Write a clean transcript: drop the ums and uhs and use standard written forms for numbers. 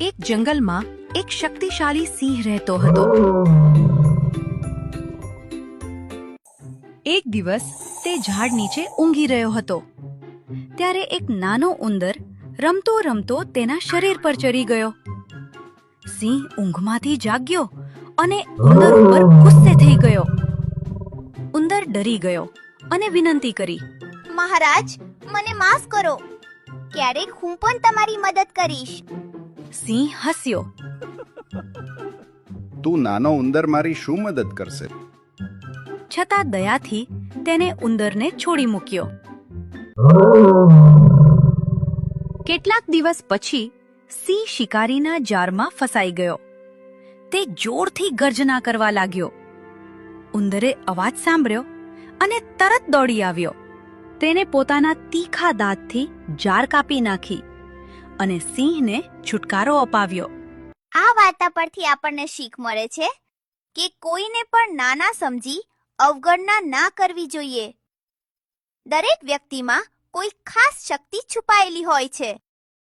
એક જંગલમાં એક શક્તિશાળી સિંહ રહેતો હતો. એક દિવસ તે ઝાડ નીચે ઊંઘી રહ્યો હતો. ત્યારે એક નાનો ઉંદર રમતો રમતો તેના શરીર પર ચડી ગયો. સિંહ ઊંઘમાંથી જાગ્યો અને ઉંદર ઉપર ગુસ્સે થઈ ગયો. ઉંદર ડરી ગયો અને વિનંતી કરી, મહારાજ, મને માફ કરો. ક્યારેક હું પણ તમારી મદદ કરીશ. સિંહ હસ્યો. તું નાનો ઉંદર મારી શું મદદ કરશે? છતાં દયાથી તેને ઉંદરને છોડી મૂક્યો. કેટલાક દિવસ પછી સિંહ શિકારીના જાળમાં ફસાઈ ગયો. તે જોરથી ગર્જના કરવા લાગ્યો. ઉંદરે અવાજ સાંભળ્યો અને તરત દોડી આવ્યો. તેને પોતાના તીખા દાંતથી જાળ કાપી નાખી અને સિંહને છુટકારો અપાવ્યો. આ વાર્તા પરથી આપણને શીખ મળે છે કે કોઈને પણ નાના સમજી અવગણના ના કરવી જોઈએ. દરેક વ્યક્તિમાં કોઈ ખાસ શક્તિ છુપાયેલી હોય છે.